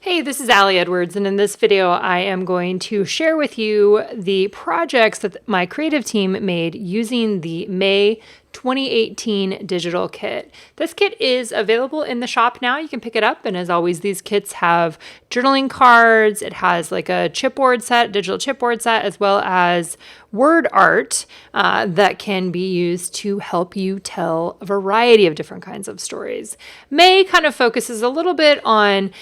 Hey, this is Allie Edwards, and in this video, I am going to share with you the projects that my creative team made using the May 2018 digital kit. This kit is available in the shop now. You can pick it up, and as always, these kits have journaling cards. It has like a chipboard set, digital chipboard set, as well as word art that can be used to help you tell a variety of different kinds of stories. May kind of focuses a little bit on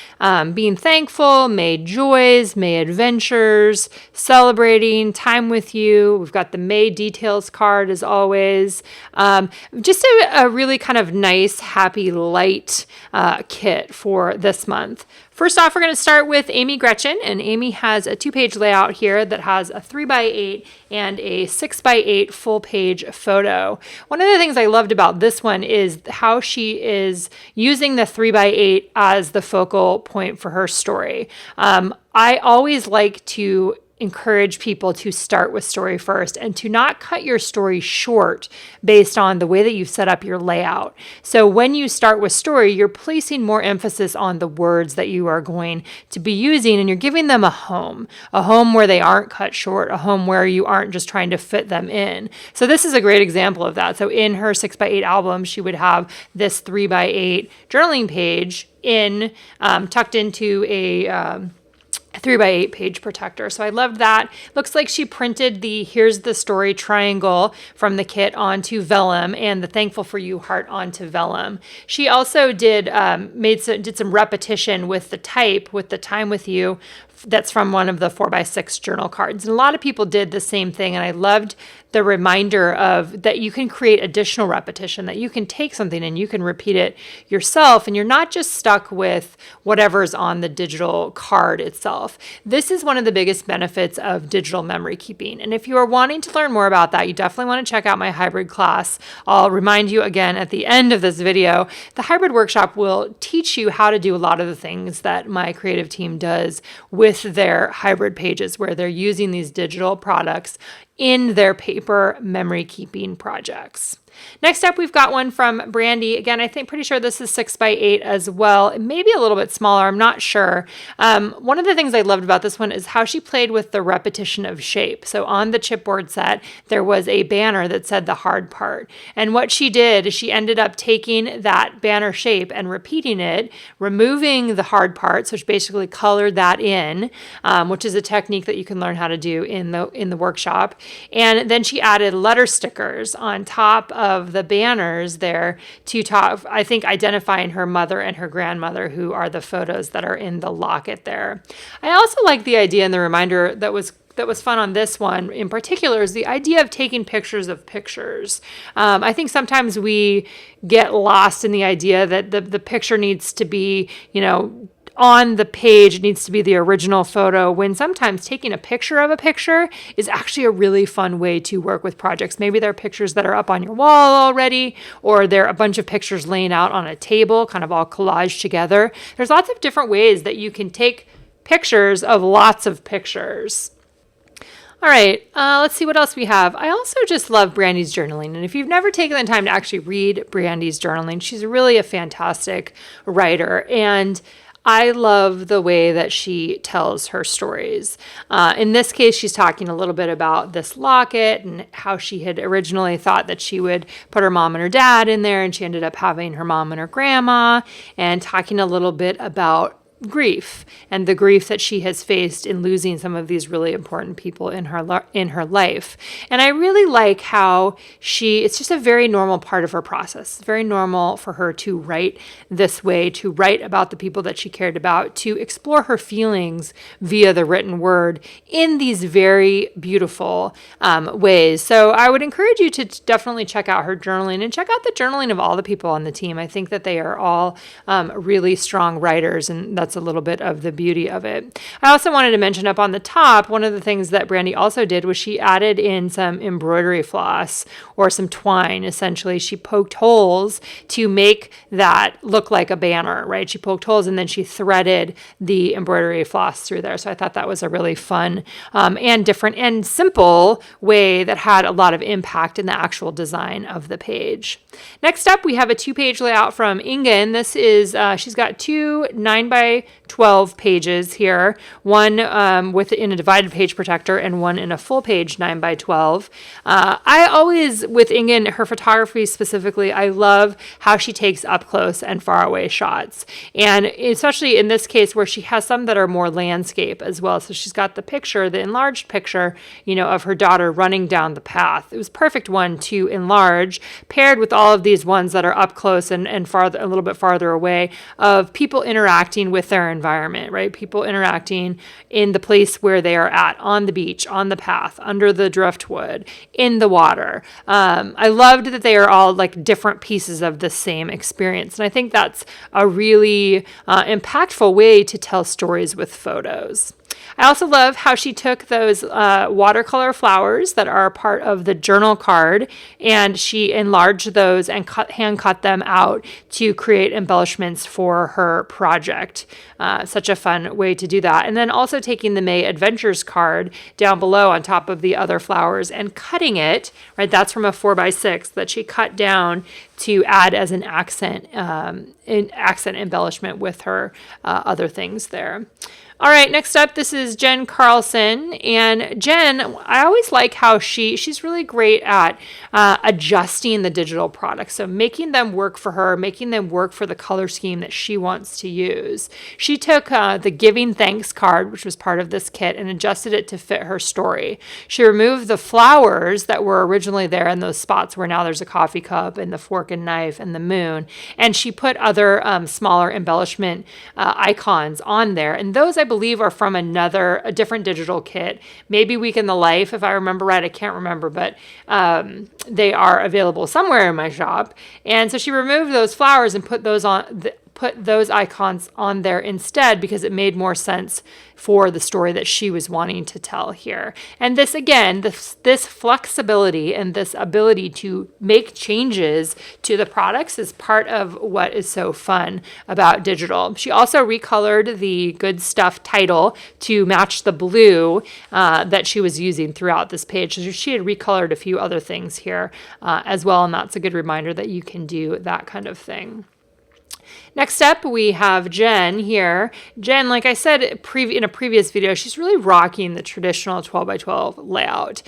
being thankful, May joys, May adventures, celebrating time with you. We've got the May details card as always. Just a really kind of nice, happy, light kit for this month. First off, we're going to start with Amy Gretchen, and Amy has a 2-page layout here that has a 3x8 and a 6x8 full-page photo. One of the things I loved about this one is how she is using the 3x8 as the focal point for her story. I always like to encourage people to start with story first and to not cut your story short based on the way that you've set up your layout. So when you start with story, you're placing more emphasis on the words that you are going to be using, and you're giving them a home where they aren't cut short, a home where you aren't just trying to fit them in. So this is a great example of that. So in her 6x8 album, she would have this 3x8 journaling page tucked into a 3x8 page protector. So I loved that. Looks like she printed the Here's the Story triangle from the kit onto vellum and the Thankful for You heart onto vellum. She also did some repetition with the type, with the Time with You. That's from one of the 4x6 journal cards. And a lot of people did the same thing. And I loved the reminder of that you can create additional repetition, that you can take something and you can repeat it yourself. And you're not just stuck with whatever's on the digital card itself. This is one of the biggest benefits of digital memory keeping. And if you are wanting to learn more about that, you definitely want to check out my hybrid class. I'll remind you again at the end of this video, the hybrid workshop will teach you how to do a lot of the things that my creative team does with their hybrid pages, where they're using these digital products in their paper memory keeping projects. Next up, we've got one from Brandy. Again, pretty sure this is 6x8 as well. It may be a little bit smaller. I'm not sure. One of the things I loved about this one is how she played with the repetition of shape. So on the chipboard set, there was a banner that said the hard part. And what she did is she ended up taking that banner shape and repeating it, removing the hard part. So she basically colored that in, which is a technique that you can learn how to do in the workshop. And then she added letter stickers on top of the banners there to talk, I think, identifying her mother and her grandmother, who are the photos that are in the locket there. I also like the idea and the reminder that was fun on this one in particular is the idea of taking pictures of pictures. I think sometimes we get lost in the idea that the picture needs to be, on the page, it needs to be the original photo, when sometimes taking a picture of a picture is actually a really fun way to work with projects. Maybe there are pictures that are up on your wall already, or there are a bunch of pictures laying out on a table, kind of all collaged together. There's lots of different ways that you can take pictures of lots of pictures. All right, let's see what else we have. I also just love Brandy's journaling. And if you've never taken the time to actually read Brandy's journaling, she's really a fantastic writer. And I love the way that she tells her stories. In this case, she's talking a little bit about this locket and how she had originally thought that she would put her mom and her dad in there, and she ended up having her mom and her grandma, and talking a little bit about grief and the grief that she has faced in losing some of these really important people in her life. And I really like how it's just a very normal part of her process. It's very normal for her to write this way, to write about the people that she cared about, to explore her feelings via the written word in these very beautiful ways. So I would encourage you to definitely check out her journaling and check out the journaling of all the people on the team. I think that they are all really strong writers, and that's a little bit of the beauty of it. I also wanted to mention up on the top, one of the things that Brandy also did was she added in some embroidery floss or some twine. Essentially, she poked holes to make that look like a banner, right? She poked holes and then she threaded the embroidery floss through there. So I thought that was a really fun and different and simple way that had a lot of impact in the actual design of the page. Next up, we have a 2-page layout from Ingen. This is, she's got two 9x by 12 pages here, one in a divided page protector and one in a full page 9 by 12. I always, with Ingen, her photography specifically, I love how she takes up close and far away shots. And especially in this case where she has some that are more landscape as well. So she's got the picture, the enlarged picture, of her daughter running down the path. It was a perfect one to enlarge, paired with all of these ones that are up close and farther, a little bit farther away, of people interacting with their environment, right? People interacting in the place where they are at, on the beach, on the path, under the driftwood, in the water. I loved that they are all like different pieces of the same experience. And I think that's a really impactful way to tell stories with photos. I also love how she took those watercolor flowers that are part of the journal card, and she enlarged those and hand cut them out to create embellishments for her project. Such a fun way to do that. And then also taking the May Adventures card down below on top of the other flowers and cutting it, right? That's from a 4x6 that she cut down to add as an accent embellishment with her other things there. All right, next up, this is Jen Carlson. And Jen, I always like how she's really great at adjusting the digital products. So making them work for her, making them work for the color scheme that she wants to use. She took the Giving Thanks card, which was part of this kit, and adjusted it to fit her story. She removed the flowers that were originally there in those spots where now there's a coffee cup and the fork and knife and the moon. And she put other smaller embellishment icons on there. And those, I believe, are from a different digital kit. Maybe Week in the Life, if I remember right. I can't remember, but they are available somewhere in my shop. And so she removed those flowers and put those icons on there instead because it made more sense for the story that she was wanting to tell here. And this, again, this flexibility and this ability to make changes to the products is part of what is so fun about digital. She also recolored the Good Stuff title to match the blue that she was using throughout this page. So she had recolored a few other things here as well, and that's a good reminder that you can do that kind of thing. Next up, we have Jen here. Jen, like I said in a previous video, she's really rocking the traditional 12 by 12 layout.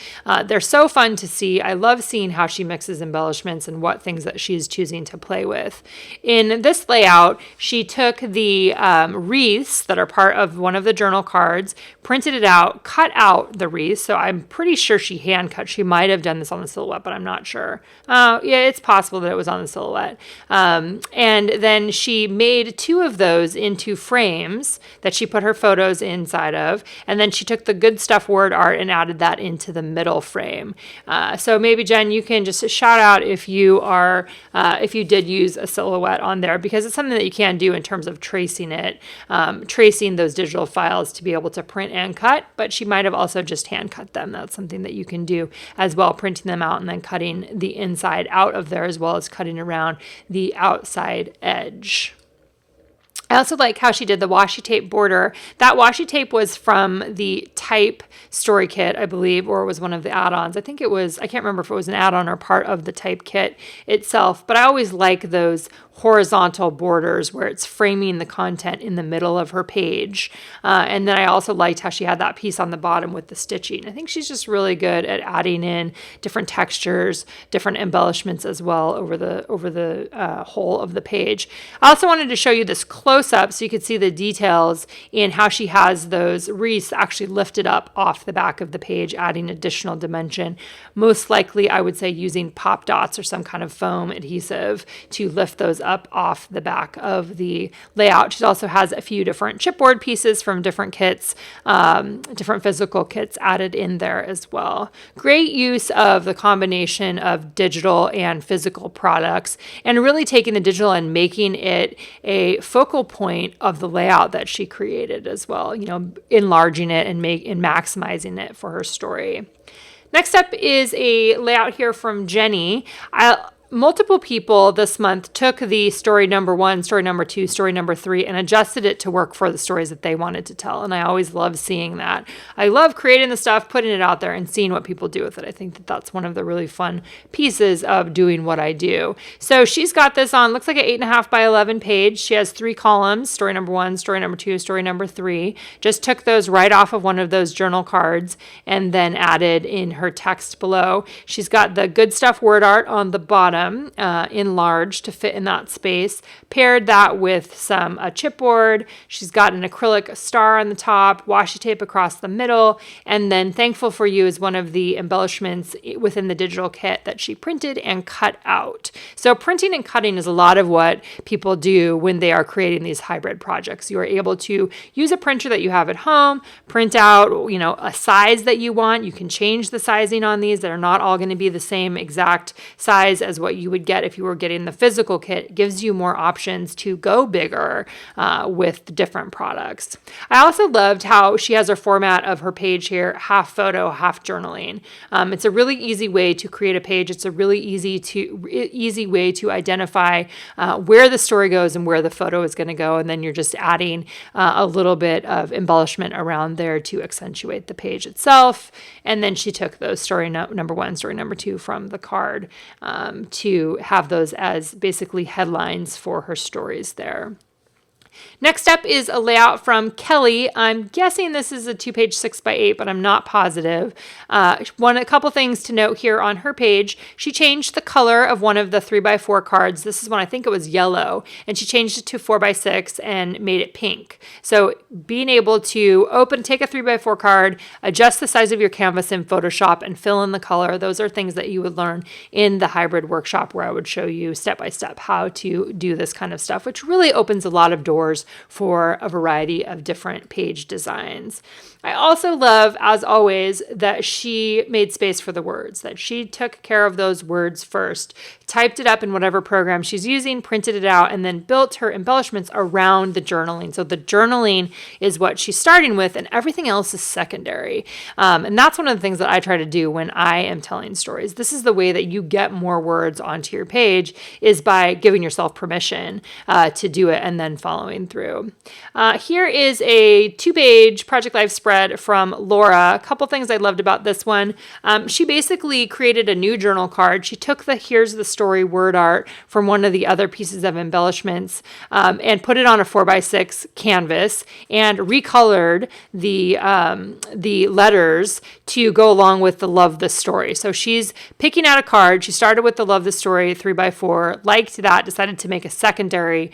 They're so fun to see. I love seeing how she mixes embellishments and what things that she's choosing to play with. In this layout, she took the wreaths that are part of one of the journal cards, printed it out, cut out the wreaths. So I'm pretty sure she hand cut. She might have done this on the silhouette, but I'm not sure. Yeah, it's possible that it was on the silhouette. And then she made two of those into frames that she put her photos inside of, and then she took the Good Stuff word art and added that into the middle frame. So maybe, Jen, you can just shout out if you did use a silhouette on there, because it's something that you can do in terms of tracing it, tracing those digital files to be able to print and cut, but she might have also just hand cut them. That's something that you can do as well, printing them out and then cutting the inside out of there as well as cutting around the outside edge. I also like how she did the washi tape border. That washi tape was from the Type story kit, I believe, or it was one of the add-ons. I think it was, I can't remember if it was an add-on or part of the Type kit itself, but I always like those horizontal borders where it's framing the content in the middle of her page. And then I also liked how she had that piece on the bottom with the stitching. I think she's just really good at adding in different textures, different embellishments as well over the whole of the page. I also wanted to show you this close-up so you could see the details in how she has those wreaths actually lifted up off the back of the page, adding additional dimension. Most likely, I would say using pop dots or some kind of foam adhesive to lift those up off the back of the layout. She also has a few different chipboard pieces from different kits, different physical kits added in there as well. Great use of the combination of digital and physical products, and really taking the digital and making it a focal point of the layout that she created as well, enlarging it and maximizing it for her story. Next up is a layout here from Jenny. multiple people this month took the story number 1, story number 2, story number 3, and adjusted it to work for the stories that they wanted to tell. And I always love seeing that. I love creating the stuff, putting it out there, and seeing what people do with it. I think that that's one of the really fun pieces of doing what I do. So she's got this on, looks like an 8.5 by 11 page. She has 3 columns, story number 1, story number 2, story number 3. Just took those right off of one of those journal cards and then added in her text below. She's got the Good Stuff word art on the bottom, enlarged to fit in that space. Paired that with some chipboard. She's got an acrylic star on the top, washi tape across the middle, and then Thankful for You is one of the embellishments within the digital kit that she printed and cut out. So printing and cutting is a lot of what people do when they are creating these hybrid projects. You are able to use a printer that you have at home, print out, a size that you want. You can change the sizing on these. They're not all going to be the same exact size as what you would get if you were getting the physical kit. It gives you more options to go bigger with different products. I also loved how she has her format of her page here, half photo, half journaling. It's a really easy way to create a page. It's a really easy way to identify where the story goes and where the photo is going to go. And then you're just adding a little bit of embellishment around there to accentuate the page itself. And then she took those story number 1, story number 2 from the card to have those as basically headlines for her stories there. Next up is a layout from Kelly. I'm guessing this is a 2-page 6x8, but I'm not positive. A couple things to note here on her page. She changed the color of one of the 3x4 cards. This is one, I think it was yellow, and she changed it to 4x6 and made it pink. So being able to take a 3x4 card, adjust the size of your canvas in Photoshop, and fill in the color, those are things that you would learn in the hybrid workshop where I would show you step by step how to do this kind of stuff, which really opens a lot of doors for a variety of different page designs. I also love, as always, that she made space for the words, that she took care of those words first, typed it up in whatever program she's using, printed it out, and then built her embellishments around the journaling. So the journaling is what she's starting with, and everything else is secondary. And that's one of the things that I try to do when I am telling stories. This is the way that you get more words onto your page, is by giving yourself permission to do it and then following through. Here is a 2-page Project Life spread from Laura. A couple things I loved about this one. She basically created a new journal card. She took the Here's the Story word art from one of the other pieces of embellishments and put it on a 4x6 canvas and recolored the letters to go along with the Love the Story. So she's picking out a card. She started with the Love the Story 3x4, liked that, decided to make a secondary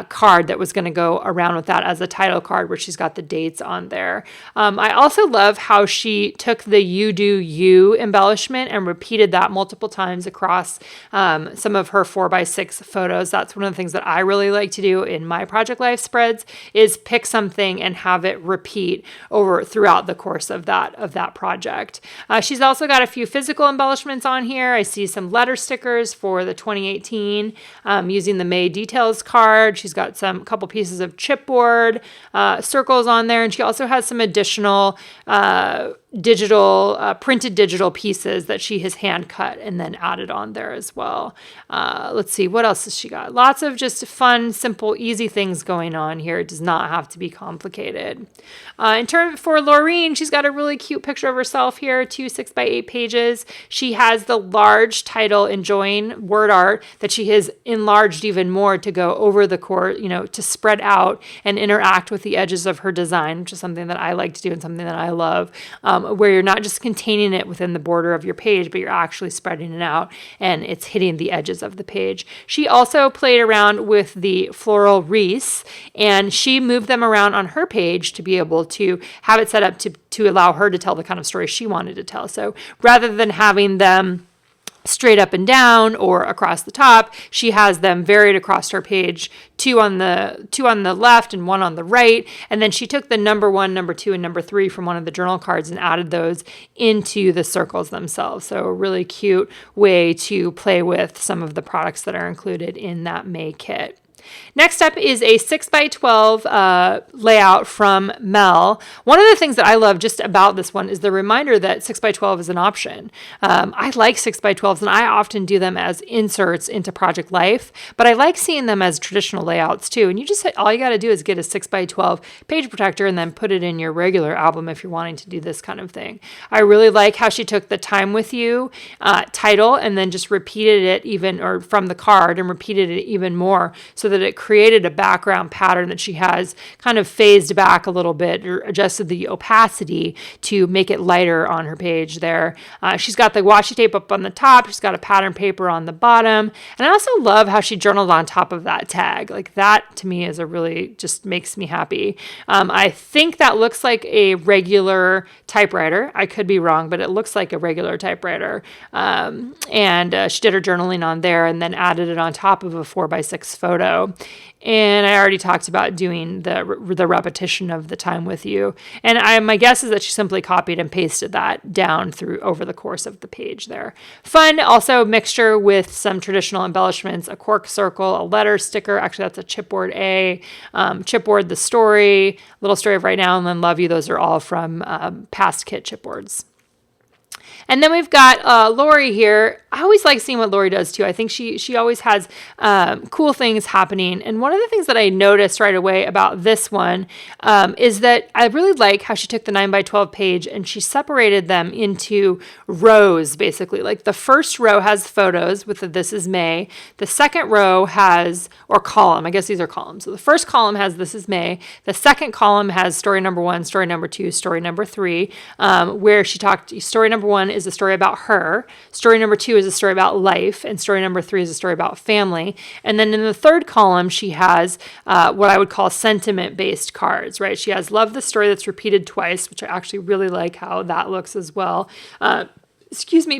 card that was going to go around with that as a title card where she's got the dates on there. I also love how she took the You Do You embellishment and repeated that multiple times across some of her 4x6 photos. That's one of the things that I really like to do in my Project Life spreads, is pick something and have it repeat throughout the course of that project. She's also got a few physical embellishments on here. I see some letter stickers for the 2018 using the May Details card. She's got a couple pieces of chipboard circles on there, and she also has some additional printed digital pieces that she has hand cut and then added on there as well. Let's see, what else has she got? Lots of just fun, simple, easy things going on here. It does not have to be complicated. For Laureen, she's got a really cute picture of herself here, 2 6x8 pages. She has the large title Enjoying word art that she has enlarged even more to go over the court, to spread out and interact with the edges of her design, which is something that I like to do and something that I love, where you're not just containing it within the border of your page, but you're actually spreading it out and it's hitting the edges of the page. She also played around with the floral wreaths, and she moved them around on her page to be able to have it set up to allow her to tell the kind of story she wanted to tell. So rather than having them straight up and down or across the top, she has them varied across her page, two on the left and one on the right. And then she took the number 1, number 2, and number 3 from one of the journal cards and added those into the circles themselves. So a really cute way to play with some of the products that are included in that May kit. Next up is a 6x12 layout from Mel. One of the things that I love just about this one is the reminder that 6x12 is an option. I like 6x12s, and I often do them as inserts into Project Life, but I like seeing them as traditional layouts too. And all you got to do is get a 6x12 page protector and then put it in your regular album if you're wanting to do this kind of thing. I really like how she took the Time With You title and then just repeated it from the card and repeated it even more so that it created a background pattern that she has kind of phased back a little bit or adjusted the opacity to make it lighter on her page there. She's got the washi tape up on the top. She's got a pattern paper on the bottom. And I also love how she journaled on top of that tag. Like that to me is just makes me happy. I think that looks like a regular typewriter. I could be wrong, but it looks like a regular typewriter. And she did her journaling on there and then added it on top of a 4x6 photo. And I already talked about doing the repetition of the Time With You. And my guess is that she simply copied and pasted that down over the course of the page there. Fun, also mixture with some traditional embellishments, a cork circle, a letter sticker. Actually, that's a chipboard A. Chipboard, the story, Little Story of Right Now, and then Love You. Those are all from past kit chipboards. And then we've got Lori here. I always like seeing what Lori does too. I think she always has cool things happening. And one of the things that I noticed right away about this one is that I really like how she took the 9x12 page and she separated them into rows, basically. Like the first row has photos with the This Is May. The second row has, or column, I guess these are columns. So the first column has This Is May. The second column has story number 1, story number 2, story number 3, where she talked, story number 1 is a story about her. Story number 2 is a story about life. And story number 3 is a story about family. And then in the third column, she has what I would call sentiment-based cards, right? She has Love the Story that's repeated twice, which I actually really like how that looks as well.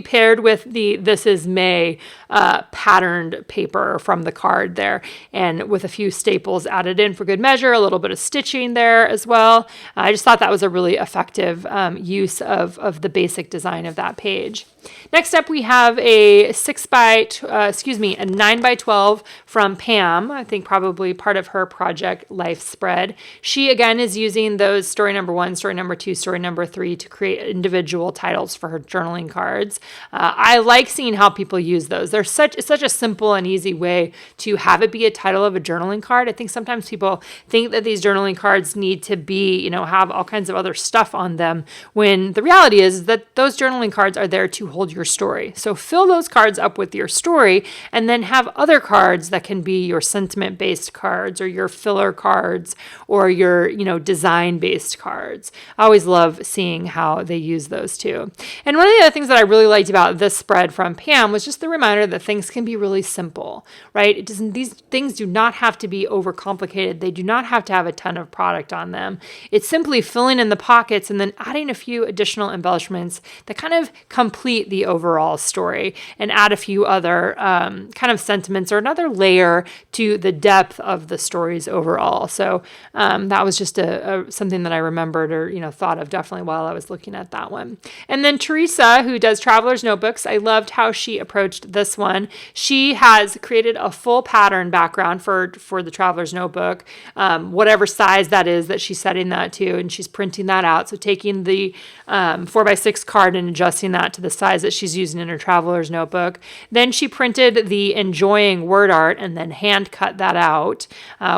Paired with the This Is May patterned paper from the card there, and with a few staples added in for good measure, a little bit of stitching there as well. I just thought that was a really effective use of the basic design of that page. Next up, we have a 9x12 from Pam. I think probably part of her Project Life spread. She again is using those story number 1, story number 2, story number 3 to create individual titles for her journaling cards. I like seeing how people use those. It's such a simple and easy way to have it be a title of a journaling card. I think sometimes people think that these journaling cards need to be, have all kinds of other stuff on them, when the reality is that those journaling cards are there to hold your story. So fill those cards up with your story and then have other cards that can be your sentiment-based cards or your filler cards or your, design-based cards. I always love seeing how they use those too. And one of the other things that I really liked about this spread from Pam was just the reminder that things can be really simple, right? These things do not have to be overcomplicated. They do not have to have a ton of product on them. It's simply filling in the pockets and then adding a few additional embellishments that kind of complete the overall story and add a few other kind of sentiments or another layer to the depth of the stories overall. So that was just something that I remembered or thought of definitely while I was looking at that one. And then Teresa, who does Traveler's Notebooks, I loved how she approached this one. She has created a full pattern background for the Traveler's Notebook, whatever size that is that she's setting that to, and she's printing that out. So taking the 4x6 card and adjusting that to the size that she's using in her Traveler's Notebook. Then she printed the Enjoying word art and then hand cut that out,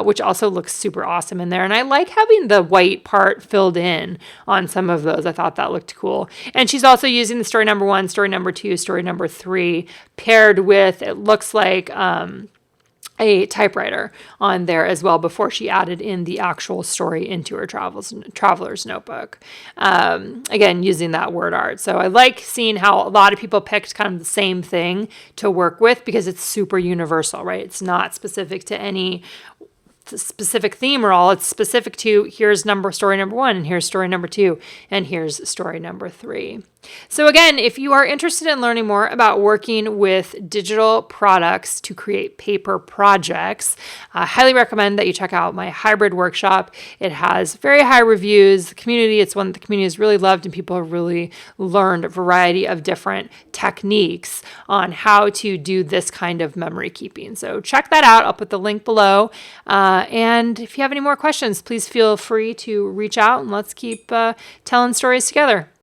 which also looks super awesome in there. And I like having the white part filled in on some of those. I thought that looked cool. And she's also using the story number 1, story number 2, story number 3 paired with, it looks like, a typewriter on there as well before she added in the actual story into her Traveler's Notebook. Again, using that word art. So I like seeing how a lot of people picked kind of the same thing to work with because it's super universal, right? It's not specific to any specific theme or all. It's specific to here's story number 1, and here's story number 2, and here's story number 3. So again, if you are interested in learning more about working with digital products to create paper projects, I highly recommend that you check out my hybrid workshop. It has very high reviews. It's one that the community has really loved, and people have really learned a variety of different techniques on how to do this kind of memory keeping. So check that out. I'll put the link below. And if you have any more questions, please feel free to reach out, and let's keep telling stories together.